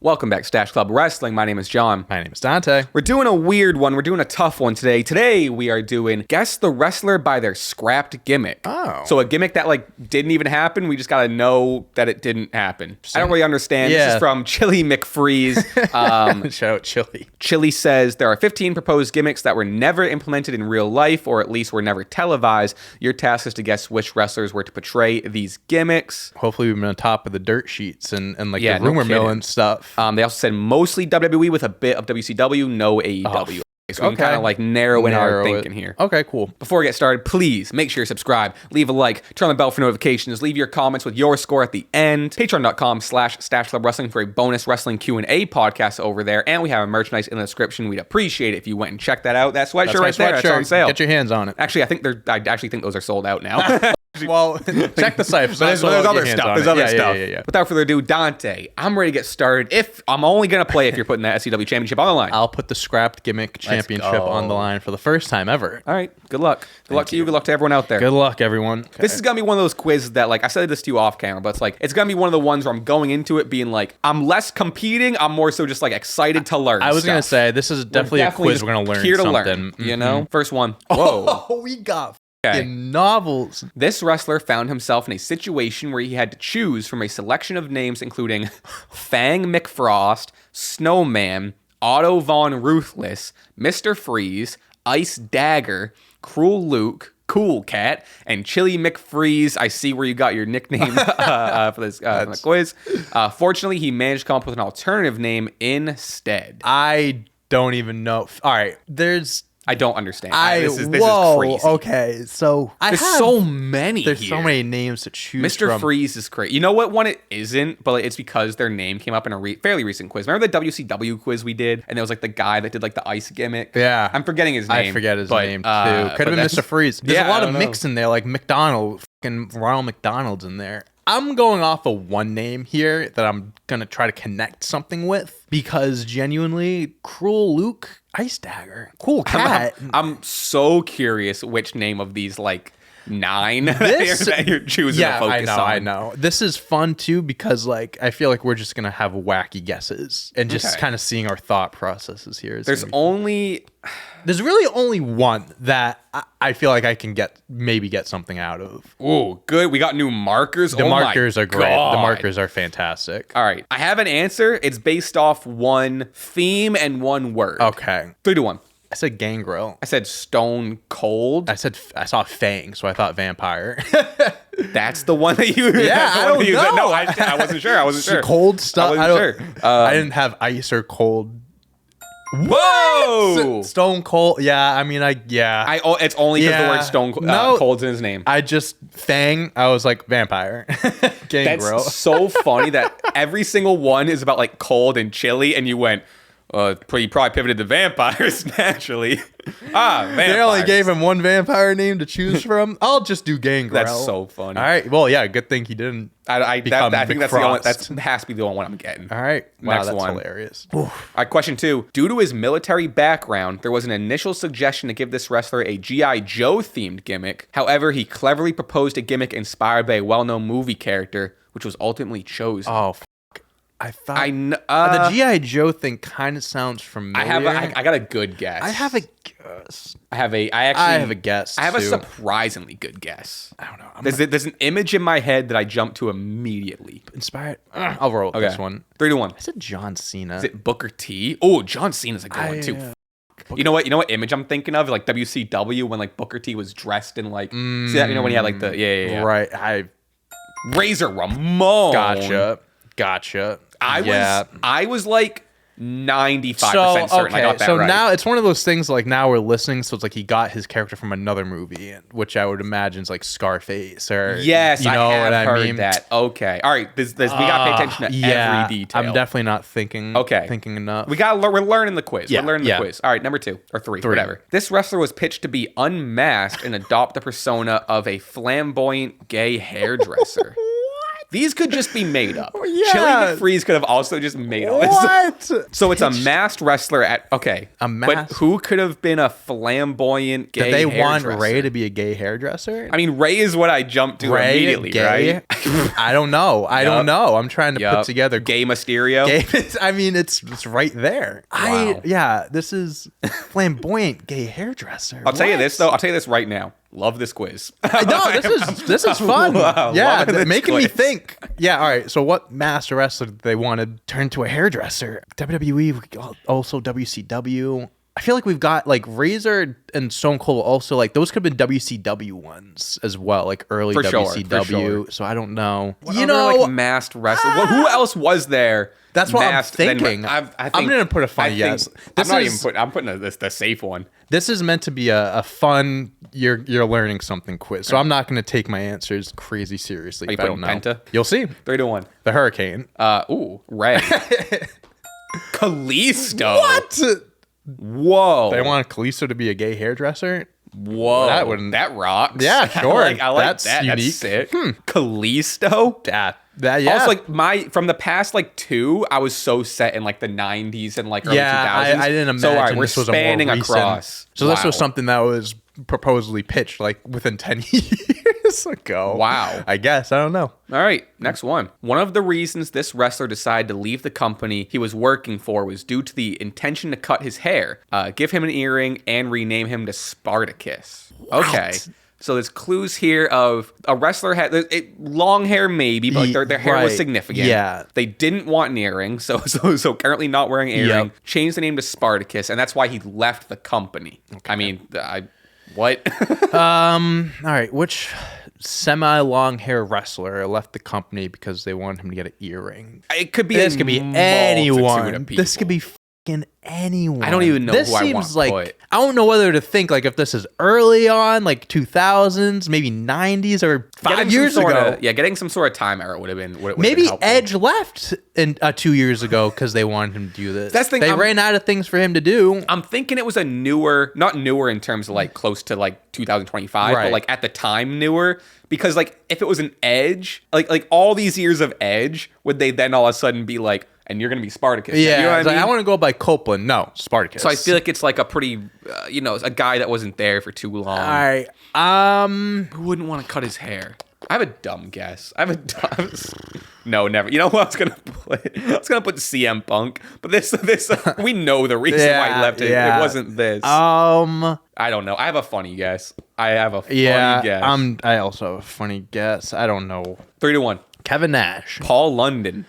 Welcome back to Stache Club Wrestling. My name is John. My name is Dante. We're doing a weird one. We're doing a tough one today. Today we are doing Guess the Wrestler by Their Scrapped Gimmick. Oh. So a gimmick that didn't even happen. We just got to know that it didn't happen. I don't really understand. Yeah. This is from Chili McFreeze. Shout out Chili. Chili says, there are 15 proposed gimmicks that were never implemented in real life, or at least were never televised. Your task is to guess which wrestlers were to portray these gimmicks. Hopefully we've been on top of the dirt sheets and the Yeah, no rumor mill kidding. and stuff. They also said mostly WWE with a bit of WCW, no AEW. So we can kind of narrow in our thinking here. Okay, cool. Before we get started, please make sure you subscribe, leave a like, turn on the bell for notifications, leave your comments with your score at the end. Patreon.com/Stache Club Wrestling for a bonus wrestling Q&A podcast over there. And we have a merchandise in the description. We'd appreciate it if you went and checked that out. That sweatshirt right there, that's on sale. Get your hands on it. Actually, I actually think those are sold out now. Well, check the site. There's other stuff. There's other stuff. Yeah. Without further ado, Dante, I'm ready to get started. If I'm only going to play if you're putting that SCW championship on the line. I'll put the scrapped gimmick championship on the line for the first time ever. All right. Good luck. Good luck to you. Good luck to everyone out there. Good luck, everyone. Okay. This is going to be one of those quizzes that, I said this to you off camera, but it's going to be one of the ones where I'm going into it being I'm less competing. I'm more so just excited to learn I was going to say, this is definitely a quiz. We're going to learn here to something. Learn, you know? First one. Whoa. Oh, we got novels. This wrestler found himself in a situation where he had to choose from a selection of names including Fang McFrost, Snowman, Otto Von Ruthless, Mr. Freeze, Ice Dagger, Cruel Luke, Cool Cat, and Chili McFreeze. I see where you got your nickname for this quiz. Fortunately, he managed to come up with an alternative name instead. I don't even know. All right, I don't understand. This is crazy. Okay, so There's so many names to choose Mr. from. Freeze is crazy. You know what one it isn't? But it's because their name came up in a fairly recent quiz. Remember the WCW quiz we did? And there was the guy that did the ice gimmick? Yeah. I'm forgetting his name. I forget his name too. Could have been Mr. Freeze. There's a lot of mix in there, like McDonald, fucking Ronald McDonald's in there. I'm going off of one name here that I'm going to try to connect something with because genuinely, Cruel Luke, Ice Dagger, Cool Cat. I'm so curious which name of these 9 that you're choosing to focus on. I know. This is fun too because I feel like we're just going to have wacky guesses and just kind of seeing our thought processes here. There's really only one that I feel like I can maybe get something out of. Oh, good. We got new markers. The markers are great. The markers are fantastic. All right. I have an answer. It's based off one theme and one word. Okay. 3-1. I said Gangrel. I said Stone Cold. I saw Fang, so I thought vampire. That's the one that you. Yeah, I don't know. No, I wasn't sure. I wasn't sure. Cold stuff. I wasn't sure. I didn't have ice or cold. Whoa! Stone Cold. Yeah, I mean, it's only because the word Stone Cold's in his name. I just Fang. I was like vampire. Gangrel. That's so funny that every single one is about cold and chilly, and you went. You probably pivoted to vampires naturally. Vampires. They only gave him one vampire name to choose from. I'll just do Gangrel. That's so funny. All right. Well, yeah. Good thing he didn't. I think that's the only. That has to be the only one I'm getting. All right. Wow, Next that's one. Hilarious. All right. Question 2. Due to his military background, there was an initial suggestion to give this wrestler a G.I. Joe themed gimmick. However, he cleverly proposed a gimmick inspired by a well-known movie character, which was ultimately chosen. Oh. I thought the G.I. Joe thing kind of sounds familiar. I got a good guess. I have a guess. I have a guess. I have a surprisingly good guess. I don't know. There's an image in my head that I jump to immediately. Inspired. I'll roll with this one. 3-1. I said John Cena. Is it Booker T? Oh, John Cena's a good one too. You know what image I'm thinking of? WCW when Booker T was dressed in see that? When he had the Right. Razor Ramon. Gotcha. I was 95% certain I got that so right. Now it's one of those things now we're listening, so it's he got his character from another movie, which I would imagine is Scarface or yes, you know I have what I heard mean? that. Okay, all right. We got to pay attention to every detail. I'm definitely not thinking enough. We're learning the quiz. Yeah, we're learning the quiz. All right, number 2 or 3, whatever. This wrestler was pitched to be unmasked and adopt the persona of a flamboyant gay hairdresser. These could just be made up. Yeah. Chili McFreeze could have also just made all this. What? So it's a masked wrestler but who could have been a flamboyant gay Did they want hairdresser? Ray to be a gay hairdresser? I mean, Ray is what I jumped to immediately, gay? right? I don't know. I don't know. I'm trying to put together gay Mysterio. I mean, it's right there. Wow. This is flamboyant gay hairdresser. I'll tell you this though. I'll tell you this right now. Love this quiz. No, this is fun. Yeah, making me think. Yeah, all right. So what master wrestler did they want to turn to a hairdresser? WWE, also WCW. I feel like we've got like Razor and Stone Cold also, like those could have been WCW ones as well, like early WCW. Sure. So I don't know. What like masked wrestler? Who else was there? That's what I'm thinking. I'm going to put a funny yes. I'm putting the safe one. This is meant to be a fun, you're learning something quiz. So I'm not going to take my answers crazy seriously. Are you putting Penta? You'll see. 3-1. The Hurricane. Ray. Kalisto. What? Whoa. They want Kalisto to be a gay hairdresser? Whoa. That rocks. Yeah, sure. I like That's that. Unique. That's sick. Kalisto? That yeah. Also, like from the past like two, I was so set in like the 90s and like early 2000s. I didn't imagine so, all right, we're this was spanning a more across. So this was something that was proposally pitched like within 10 years ago. Wow. I guess. I don't know. All right, next one. One of the reasons this wrestler decided to leave the company he was working for was due to the intention to cut his hair, give him an earring, and rename him to Spartacus. Okay. So there's clues here of a wrestler had long hair maybe, but like their hair was significant. Yeah. They didn't want an earring, so currently not wearing an earring. Yep. Changed the name to Spartacus, and that's why he left the company. Okay. I mean, what? All right, which semi-long hair wrestler left the company because they wanted him to get an earring? It could be this could be anyone. This could be anyone. I don't even know who I want to put. I don't know whether to think like if this is early on, like 2000s, maybe 90s, or 5 years ago. Getting some sort of time error would have been maybe been Edge left 2 years ago because they wanted him to do this. That's the thing. They ran out of things for him to do. I'm thinking it was a newer, not newer in terms of like close to like 2025, but like at the time newer. Because like if it was an Edge, like all these years of Edge, would they then all of a sudden be like, and you're going to be Spartacus? Yeah, you know what I mean? Like, I want to go by Copeland. No, Spartacus. So I feel like it's like a pretty, a guy that wasn't there for too long. All right. Who wouldn't want to cut his hair? I have a dumb guess. No, never. You know who I was gonna put? I was gonna put CM Punk, but this we know the reason why he left it. It wasn't this. I don't know. I have a funny guess. Guess. I also have a funny guess. I don't know. 3-1. Kevin Nash. Paul London.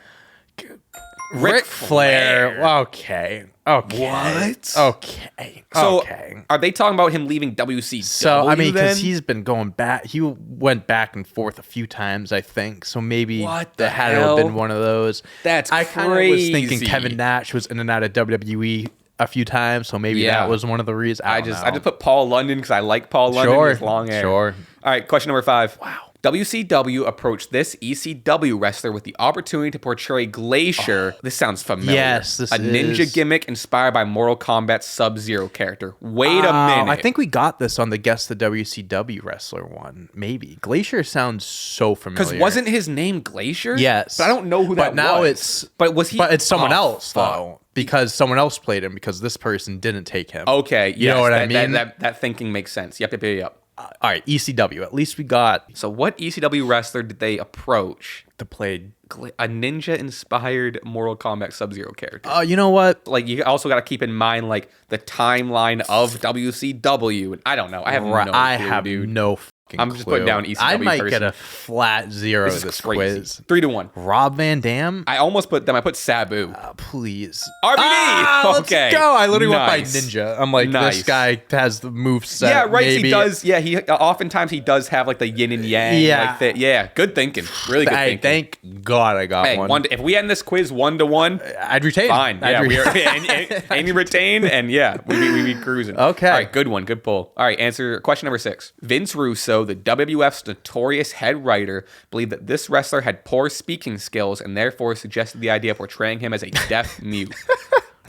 Ric Flair. Okay. What? Okay. So, are they talking about him leaving WCW? So, I mean, because he's been going back. He went back and forth a few times, I think. So maybe that had to have been one of those. That's crazy. I kind of was thinking Kevin Nash was in and out of WWE a few times, so maybe that was one of the reasons. I just put Paul London because I like Paul London with his long hair. Sure. All right, question number 5. Wow. WCW approached this ECW wrestler with the opportunity to portray Glacier. This sounds familiar. Yes, this is. A ninja gimmick inspired by Mortal Kombat's Sub-Zero character. Wait a minute. I think we got this on the Guess the WCW Wrestler one. Maybe. Glacier sounds so familiar. Because wasn't his name Glacier? Yes. But I don't know who that was. But now it's... But was he... But it's someone else, though. Because someone else played him because this person didn't take him. Okay. You know what I mean? That thinking makes sense. Yep. All right, ECW. At least we got... So what ECW wrestler did they approach to play a ninja-inspired Mortal Kombat Sub-Zero character? You know what? Like, you also got to keep in mind, like, the timeline of WCW. I don't know. I have no clue, I have dude. no I'm just putting down ECW I might person. get a flat 0 this quiz. 3-1. Rob Van Dam? I almost put them. I put Sabu. Please. RVD! Okay. Let's go. I literally went by Ninja. I'm like, this guy has the move set. Yeah, right. Maybe. He does. Yeah, oftentimes he does have like the yin and yang. Yeah. Like yeah. Good thinking. Really good thinking. Thank God I got one. If we end this quiz 1-1, I'd retain. Fine. Yeah, and you retain, and we be cruising. Okay. All right, good one. Good pull. All right, answer question number 6. Vince Russo, the WWF's notorious head writer, believed that this wrestler had poor speaking skills and therefore suggested the idea of portraying him as a deaf mute.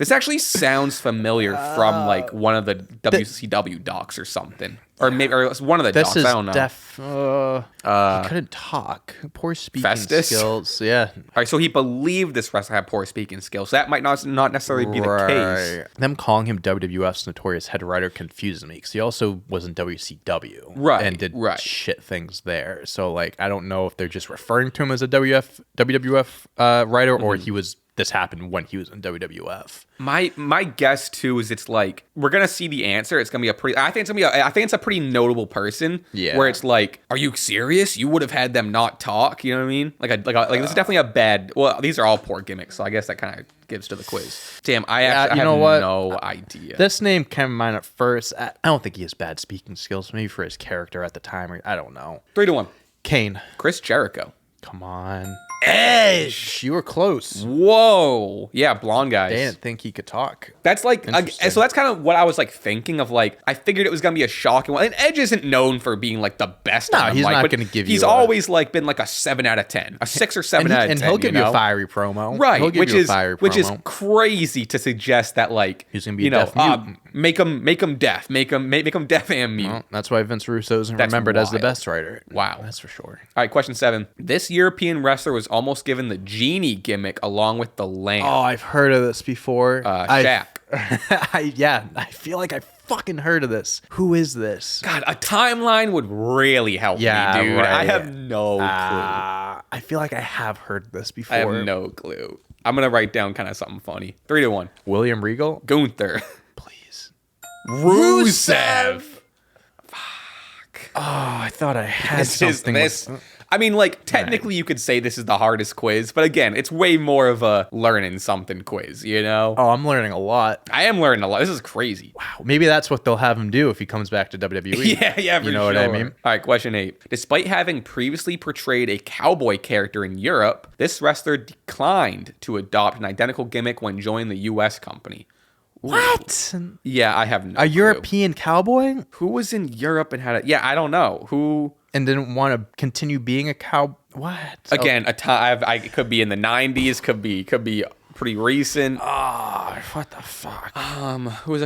This actually sounds familiar from like one of the WCW docs or something. Or maybe one of the docs. I don't know. He couldn't talk. Poor speaking skills. Yeah. All right, so he believed this wrestler had poor speaking skills. So that might not necessarily be the case. Them calling him WWF's notorious head writer confuses me because he also was in WCW. Right. And did shit things there. So, like, I don't know if they're just referring to him as a WWF writer or this happened when he was in WWF. My guess too is it's like we're gonna see the answer. It's gonna be I think it's a pretty notable person. Yeah. Where it's like, are you serious? You would have had them not talk. You know what I mean? Like this is definitely a bad. Well, these are all poor gimmicks, so I guess that kind of gives to the quiz. Damn, I have no idea. This name came to mind at first. I don't think he has bad speaking skills. Maybe for his character at the time, or I don't know. 3-1. Kane. Chris Jericho. Come on. Edge. You were close. Whoa. Yeah, blonde guys. They didn't think he could talk. That's like, so that's kind of what I was like thinking of. Like, I figured it was going to be a shocking one. And Edge isn't known for being like the best. No, he's not going to give you He's always like been like a 7 out of 10, a 6 or 7 out of 10. And he'll give you a fiery promo. Right. Which is crazy to suggest that like, he's going to be a deaf mutant. Make him deaf. Make him deaf and mute. Well, that's why Vince Russo isn't remembered as the best writer. Wow. That's for sure. All right, question 7. This European wrestler was almost given the genie gimmick along with the lamp. Oh, I've heard of this before. Shaq. I feel like I fucking heard of this. Who is this? God, a timeline would really help me, dude. Right. I have no clue. I feel like I have heard this before. I have no clue. I'm going to write down kind of something funny. 3-1. William Regal? Gunther. Please. Rusev. Fuck. Oh, I thought I had something. I mean, like, technically you could say this is the hardest quiz, but again, it's way more of a learning something quiz, you know? Oh, I'm learning a lot. I am learning a lot. This is crazy. Wow. Maybe that's what they'll have him do if he comes back to WWE. yeah, you know what I mean? All right, question 8. Despite having previously portrayed a cowboy character in Europe, this wrestler declined to adopt an identical gimmick when joining the U.S. company. What? Yeah, I have no clue. European cowboy? Who was in Europe and had it? Yeah, I don't know. Who... And didn't want to continue being a cow. What? Again, it could be in the 90s, could be pretty recent. Oh, what the fuck? Who's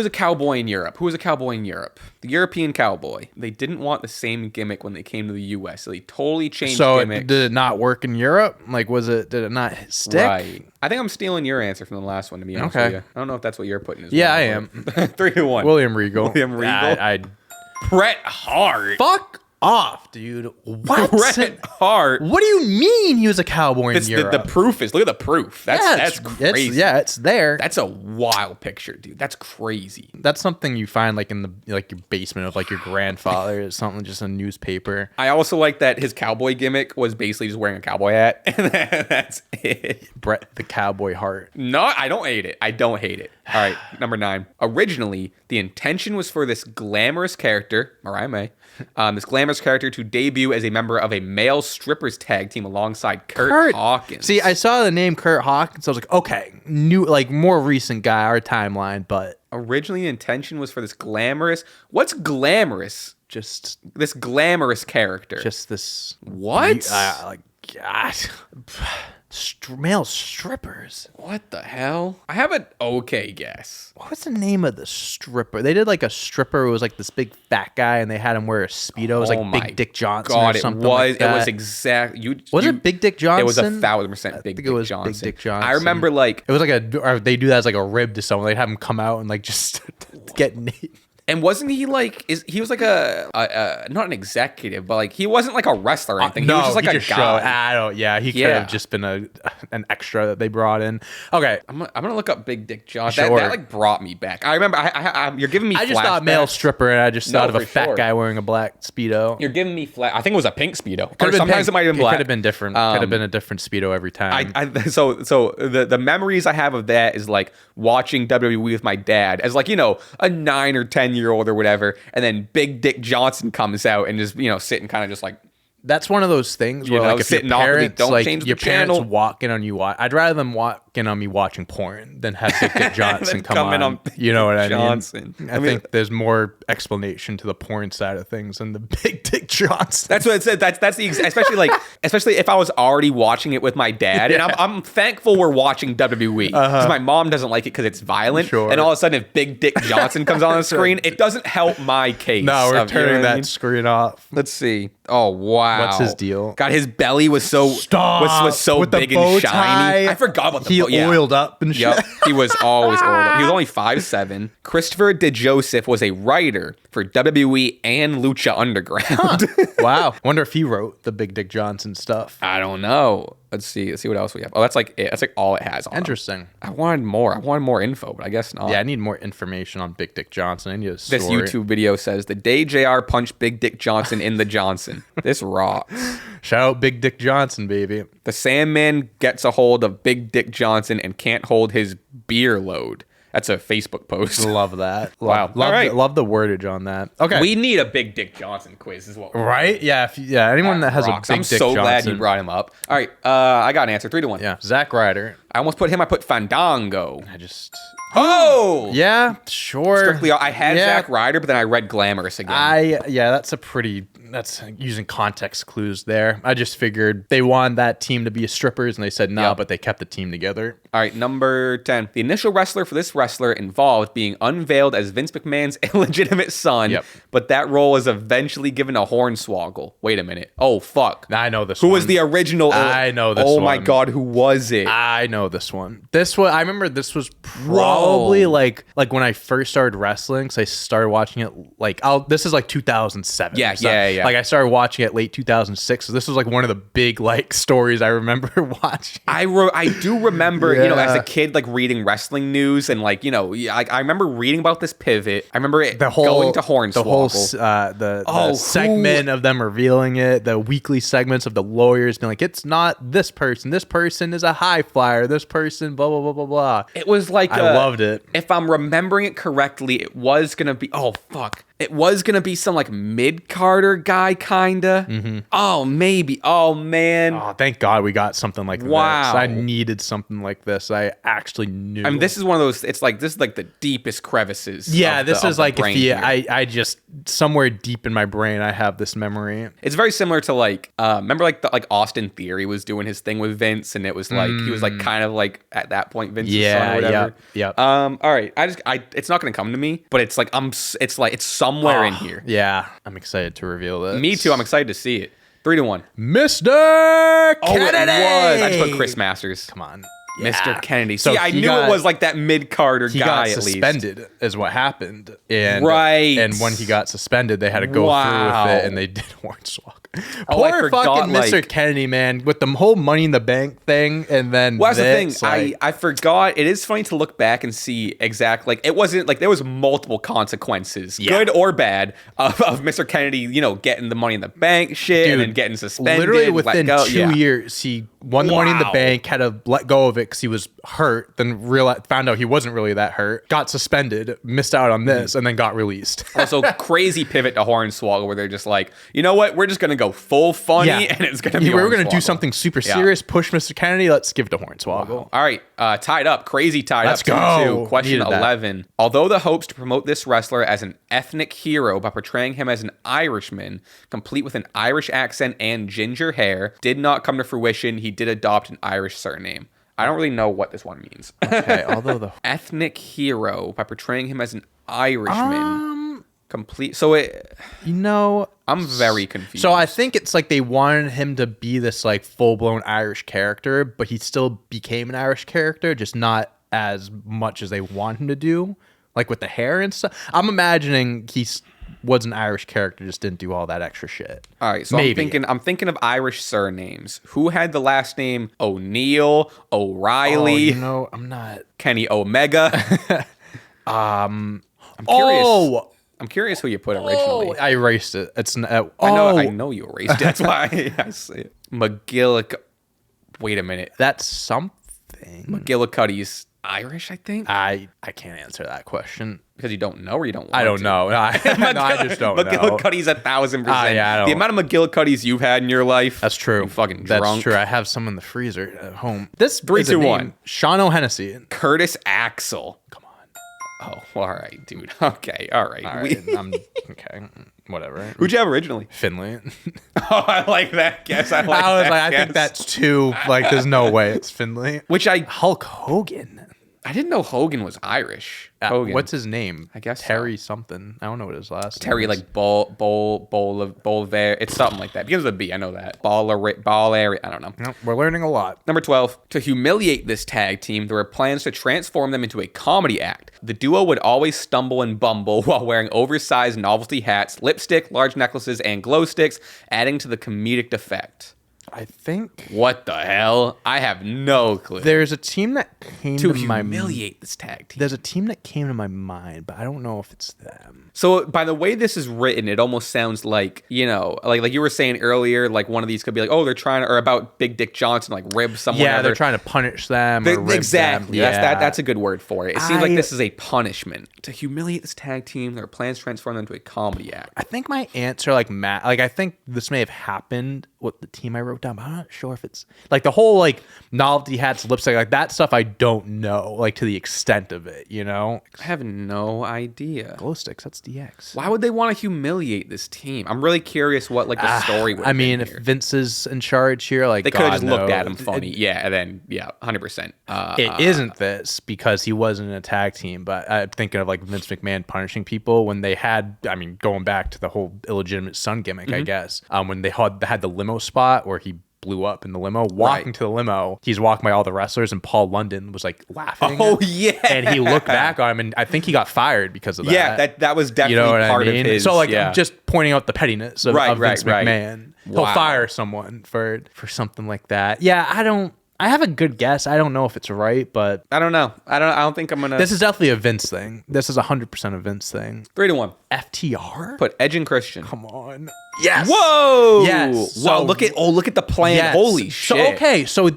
a cowboy in Europe? Who was a cowboy in Europe? The European cowboy. They didn't want the same gimmick when they came to the US, so they totally changed gimmicks. So did it not work in Europe? Like, did it not stick? Right. I think I'm stealing your answer from the last one, to be honest with you. I don't know if that's what you're putting as well. Yeah, I am. 3-1. William Regal. Bret Hart. Fuck off, dude. What? Bret Hart. What do you mean he was a cowboy in Europe? The proof is, look at the proof. That's crazy. It's there. That's a wild picture, dude. That's crazy. That's something you find like in your basement of like your grandfather or something, just a newspaper. I also like that his cowboy gimmick was basically just wearing a cowboy hat. And that's it. Bret the Cowboy Hart. No, I don't hate it. All right, number 9. Originally, the intention was for this glamorous character, Mariah May, to debut as a member of a male strippers tag team alongside Kurt Hawkins. See, I saw the name Kurt Hawkins. I was like, okay, new, like more recent guy, our timeline, but originally the intention was for this glamorous. What's glamorous? Just this glamorous character. Just this. What? God. Male strippers. What the hell? I have an okay guess. What's the name of the stripper? They did like a stripper who was like this big fat guy, and they had him wear a Speedo. It was like Big Dick Johnson or something like that. It was exactly. Was it Big Dick Johnson? It was 1,000% Big Dick Johnson. Big Dick Johnson. I remember like it was like or they do that as like a rib to someone. They'd have him come out and like just get naked. And wasn't he like? He was like a not an executive, but like he wasn't like a wrestler or anything. He was just like a guy. He could have just been an extra that they brought in. Okay, I'm gonna look up Big Dick Johnson. Sure. That like brought me back. I remember. You're giving me. I just thought male stripper, and I just thought of a fat guy wearing a black Speedo. You're giving me I think it was a pink Speedo. Sometimes it might have been black. Could have been different. Could have been a different Speedo every time. So the memories I have of that is like watching WWE with my dad as like a 9 or 10-year-old or whatever. And then Big Dick Johnson comes out and just, sitting kind of just like. That's one of those things where like if your parents, like your parents walk in on you, I'd rather them walk in on me watching porn than have Big Dick Johnson come in on. You know what Johnson. I mean? I think there's more explanation to the porn side of things than the Big Dick Johnson. That's what it said. That's the especially if I was already watching it with my dad, and I'm thankful we're watching WWE because my mom doesn't like it because it's violent, and all of a sudden if Big Dick Johnson comes on the screen, it doesn't help my case. No, we're turning that screen off. Let's see. Oh wow, what's his deal? God, his belly was so was so with big the bow and shiny. tie. I forgot about the he oiled up and shit. Yep, he was always oiled up. He was only 5'7". Christopher DeJoseph was a writer for WWE and Lucha Underground. Huh. Wow. Wonder if he wrote the Big Dick Johnson stuff. I don't know. Let's see what else we have. Oh, that's like it. That's like all it has on Interesting. him. I wanted more info, but I guess not. Yeah, I need more information on Big Dick Johnson. I need a story. This YouTube video says the day JR punched Big Dick Johnson in the Johnson. This rocks. Shout out Big Dick Johnson, baby. The Sandman gets a hold of Big Dick Johnson and can't hold his beer load. That's a Facebook post. Love that. Wow. Love the wordage on that. Okay. We need a Big Dick Johnson quiz is what. Right? Yeah. Anyone that has rocks. a Big Dick I'm so Johnson. glad you brought him up. All right. I got an answer. 3-1. Yeah. Zack Ryder. I almost put him. I put Fandango. Oh! Yeah, sure. Strictly, I had Zack Ryder, but then I read Glamorous again. That's using context clues there. I just figured they wanted that team to be strippers, and they said no, but they kept the team together. All right, number 10. The initial wrestler for this wrestler involved being unveiled as Vince McMahon's illegitimate son, but that role was eventually given to Hornswoggle. Wait a minute. Oh, fuck. I know this one. Who was the original? I know this one. Oh, my God. Who was it? I know this one. I remember this was probably like when I first started wrestling, because I started watching it this is like 2007. Yeah. Like I started watching it late 2006. So this was like one of the big stories I remember watching. I do remember, as a kid, reading wrestling news and I remember reading about this pivot. I remember going to Hornswoggle. The whole segment of them revealing it, the weekly segments of the lawyers being like, it's not this person. This person is a high flyer. This person, blah, blah, blah, blah, blah. It was I loved it. If I'm remembering it correctly, it was going to be, it was going to be some mid-Carter guy, kinda. Mm-hmm. Oh, maybe. Oh, man. Oh, thank God we got something like this. I needed something like this. I actually knew. I mean, this is one of those, this is the deepest crevices. Yeah, this is I just, somewhere deep in my brain, I have this memory. It's very similar to remember Austin Theory was doing his thing with Vince, and it was he was kind of at that point Vince's son or whatever. Yeah. All right. It's not going to come to me, but it's it's somewhere in here. Yeah. I'm excited to reveal this. Me too. I'm excited to see it. 3-1. Mr. Kennedy. Oh, it was. I just put Chris Masters. Come on. Yeah. Mr. Kennedy. So I knew it was that mid-Carter guy, at least. He got suspended is what happened. And, right. And when he got suspended, they had to go through with it, and they did Hornswoggle. Poor fucking Mr. Kennedy, man, with the whole Money in the Bank thing, and then that's the thing. I forgot. It is funny to look back and see exactly. It wasn't there was multiple consequences, good or bad, of Mr. Kennedy, getting the Money in the Bank shit, and then getting suspended. Literally within 2 years, he won the Money in the Bank, had to let go of it because he was hurt, then found out he wasn't really that hurt, got suspended, missed out on this, and then got released. Also, crazy pivot to Hornswoggle, where they're just you know what, we're just gonna go full funny, and it's gonna be. We're gonna do something super serious. Push Mr. Kennedy. Let's give it to Hornswoggle. Wow. All right, tied up. Crazy tied Let's up. Go. Question 11. Although the hopes to promote this wrestler as an ethnic hero by portraying him as an Irishman, complete with an Irish accent and ginger hair, did not come to fruition, he did adopt an Irish surname. I don't really know what this one means. Okay, although the ethnic hero by portraying him as an Irishman. Complete. So I'm very confused. So I think it's they wanted him to be this full-blown Irish character, but he still became an Irish character, just not as much as they want him to do, with the hair and stuff. I'm imagining he was an Irish character, just didn't do all that extra shit. All right, so maybe. I'm thinking of Irish surnames. Who had the last name O'Neill, O'Reilly? I'm not Kenny Omega. I'm curious. I'm curious who you put originally. I erased it. It's I know you erased it. That's why I say it. McGillicuddy. Wait a minute. That's something. McGillicuddy's Irish, I think. I can't answer that question. Because you don't know or you don't want I don't to? know. I just don't know. McGillicuddy's 1,000%. Yeah, the amount of McGillicuddy's you've had in your life. That's true. You fucking drunk. That's true. I have some in the freezer at home. This 3, 2, 1. Sean O'Hennessy. Curtis Axel. Come on. Oh, well, all right, dude. Okay, all right. Okay. Whatever. Who'd you have originally? Finley. Oh, I like that guess. I think that's too, like, there's no way it's Finley. Hulk Hogan. I didn't know Hogan was Irish. Hogan. What's his name? I guess Terry something. I don't know what his last Terry, name is. like Bolver. It's something like that. Begins with a B. I know that. Baller. I don't know. No, we're learning a lot. Number 12. To humiliate this tag team, there were plans to transform them into a comedy act. The duo would always stumble and bumble while wearing oversized novelty hats, lipstick, large necklaces, and glow sticks, adding to the comedic effect. I think. What the hell? I have no clue. There's a team that came to my mind. To humiliate this tag team. There's a team that came to my mind, but I don't know if it's them. So by the way this is written, it almost sounds like, you know, like you were saying earlier, like one of these could be like, oh, they're trying to, or about Big Dick Johnson, like rib someone. Yeah, they're trying to punish them. Or rib exactly. Them. Yeah. That's a good word for it. It seems like this is a punishment. To humiliate this tag team, there are plans to transform them into a comedy act. I think my answer, I think this may have happened with the team I wrote down, but I'm not sure if it's like the whole like novelty hats, lipstick, like that stuff. I don't know, like to the extent of it, you know. I have no idea. Glow sticks, that's DX. Why would they want to humiliate this team? I'm really curious what like the story would. I mean, if Vince is in charge here, like they could have just looked at him funny, and then 100%. It isn't this because he wasn't in a tag team, but I'm thinking of like Vince McMahon punishing people when they had. I mean, going back to the whole illegitimate son gimmick, I guess. When they had the limo spot where he blew up in the limo, walking to the limo, he's walking by all the wrestlers, and Paul London was like laughing. Oh yeah, and he looked back on him, and I think he got fired because of that. Yeah, that was definitely part of his. So like, I'm just pointing out the pettiness of Vince McMahon. Wow. He'll fire someone for something like that. Yeah, I have a good guess. I don't know if it's right, but I don't know. I don't think I'm gonna. This is definitely a Vince thing. This is 100% a Vince thing. 3-1. FTR? Put Edge and Christian. Come on. Yes. Whoa. Yes. Wow. Look at the plan. Yes. Holy shit. So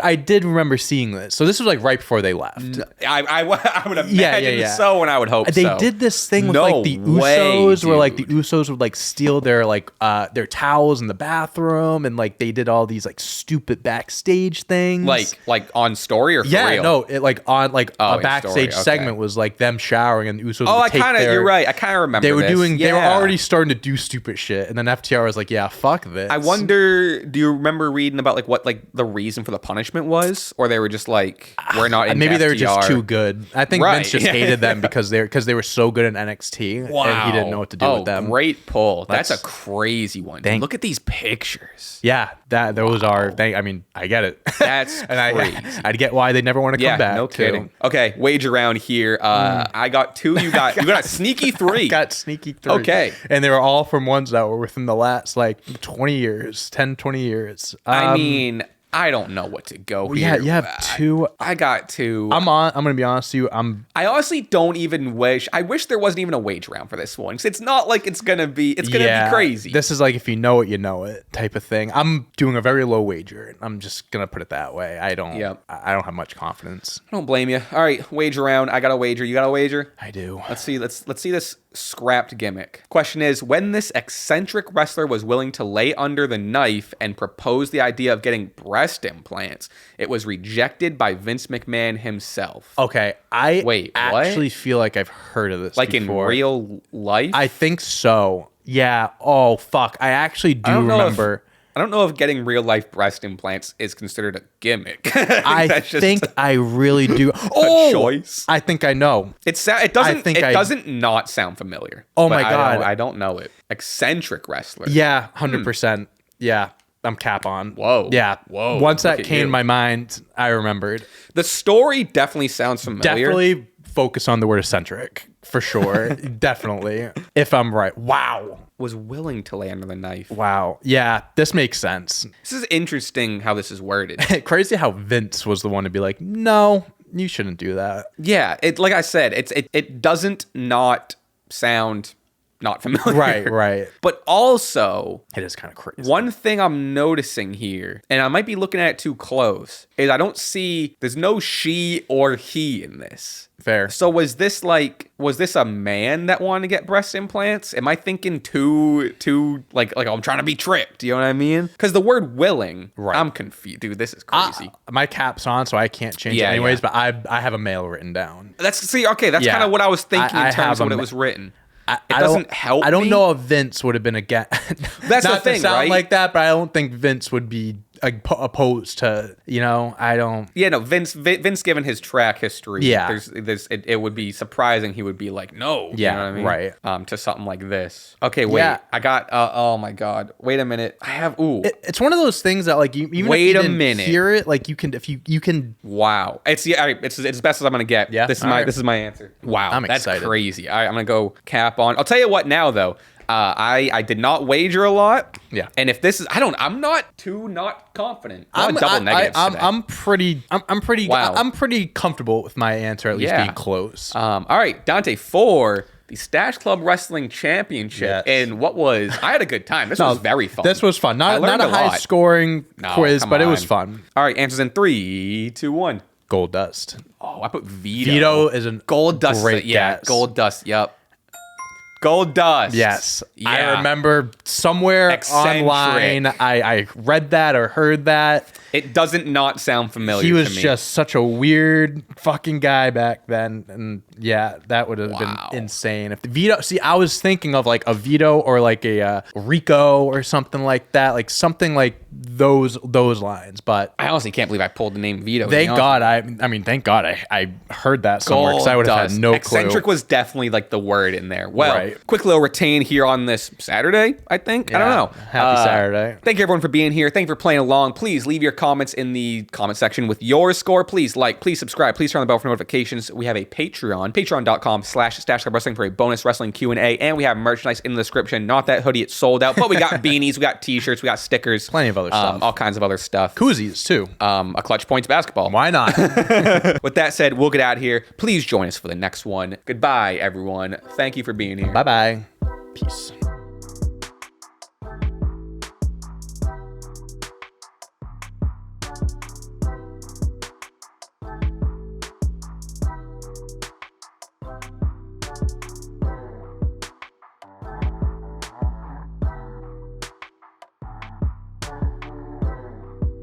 I did remember seeing this. So this was like right before they left. I would imagine so, and I would hope they did this thing with like the Usos, where like the Usos would like steal their like their towels in the bathroom, and like they did all these like stupid backstage things. Like on story or for real? No, it like on like a backstage segment was like them showering, and the Usos. You're right. I kind of remember. They were they were already starting to do stupid shit, and then FTR was like, yeah, fuck this. I wonder, do you remember reading about like what like the reason for the punishment was, or they were just like, we're not into maybe FTR. They were just too good. I think Vince just hated them because they were so good in NXT, and he didn't know what to do with them. Great pull. That's a crazy one. Look at these pictures. Yeah, those are. I mean, I get it. That's and crazy. I'd get why they never want to come back. No kidding. Okay, wager round here. I got 2. You got a sneaky 3. I got sneaky 3. Okay, and they were all from ones that were within the last like 20 years, 20 years. I mean, I don't know what to go here. Yeah, you have 2. I got 2. I'm gonna be honest with you. I honestly don't even wish. I wish there wasn't even a wage round for this one, because it's not like it's gonna be. It's gonna be crazy. This is like if you know it, you know it type of thing. I'm doing a very low wager. I'm just gonna put it that way. I don't have much confidence. I don't blame you. All right, wager round. I got a wager. You got a wager? I do. Let's see. Let's see this scrapped gimmick. Question is, when this eccentric wrestler was willing to lay under the knife and propose the idea of getting breast implants, it was rejected by Vince McMahon himself. Okay, I actually feel like I've heard of this before. In real life? I think so. Yeah. Oh, fuck. I actually do remember. I don't know if getting real life breast implants is considered a gimmick. I think I really do. A choice. I think I know. It doesn't not sound familiar. Oh my God. I don't know it. Eccentric wrestler. Yeah, 100%. Yeah. I'm cap on. Whoa. Yeah. Whoa. Once that came to my mind, I remembered. The story definitely sounds familiar. Definitely focus on the word eccentric. For sure. Definitely. If I'm right. Wow. Was willing to lay under the knife. Wow. Yeah, this makes sense. This is interesting how this is worded. Crazy how Vince was the one to be like, no, you shouldn't do that. Yeah, like I said, it doesn't not sound not familiar. Right. But also, It is kind of crazy. one thing I'm noticing here, and I might be looking at it too close, is I don't see, there's no she or he in this. Fair. So was this a man that wanted to get breast implants? Am I thinking too like I'm trying to be tricked? You know what I mean? Because the word willing, right. I'm confused, dude. This is crazy. My cap's on, so I can't change it anyways. But I have a male written down. That's kind of what I was thinking in terms of what it was written. It doesn't help. I don't know if Vince would have been against. That's not the thing, to sound right? like that, but I don't think Vince would be opposed to. I don't. Yeah, no. Vince, given his track history, Yeah. it would be surprising. He would be like, no. Yeah, you know what I mean? right. To something like this. Okay, wait. Yeah. I got. Oh my God. Wait a minute. I have. Ooh. It's one of those things that like even Wait if you a didn't minute. hear it, like you can. Wow. It's all right, it's as best as I'm gonna get. Yeah? This is All my right. this is my answer. Wow. I'm that's excited. crazy. All right, I'm gonna go cap on. I'll tell you what now though. I did not wager a lot. Yeah. And if this is, I'm not confident. I'm double negatives. I'm pretty Wow. I'm pretty comfortable with my answer at least being close. All right, Dante, for the Stache Club Wrestling Championship. Yes. And I had a good time. This was very fun. This was fun. I Not learned a a lot. high scoring quiz, come but it was on. fun. All right, answers in 3, 2, 1. Gold Dust. Oh, I put Vito. Vito is a Gold Dust. great guess. Gold Dust. Yep. Gold Dust. Yes. Yeah. I remember somewhere Eccentric. online I read that or heard that. It doesn't not sound familiar. He was to me. just such a weird fucking guy back then. And yeah, that would have Wow. been insane. If the Vito, see, I was thinking of like a Vito or like a Rico or something like that, like something like those lines. But I honestly can't believe I pulled the name Vito. thank God. I mean, thank God I heard that somewhere because I would have had no clue. Eccentric was definitely like the word in there. Well, Right. quick little retain here on this Saturday, I think. I don't Yeah. know. Happy Saturday. Thank you everyone for being here. Thank you for playing along. Please leave your comments in the comment section with your score. Please like, please subscribe, please turn on the bell for notifications. We have a Patreon, patreon.com/Stache Club Wrestling for a bonus wrestling Q&A, and we have merchandise in the description. Not that hoodie, it's sold out, but we got beanies, we got t-shirts, we got stickers. Plenty of other stuff. All kinds of other stuff. Koozies too. A Clutch Points basketball. Why not? With that said, we'll get out of here. Please join us for the next one. Goodbye, everyone. Thank you for being here. Bye-bye. Peace.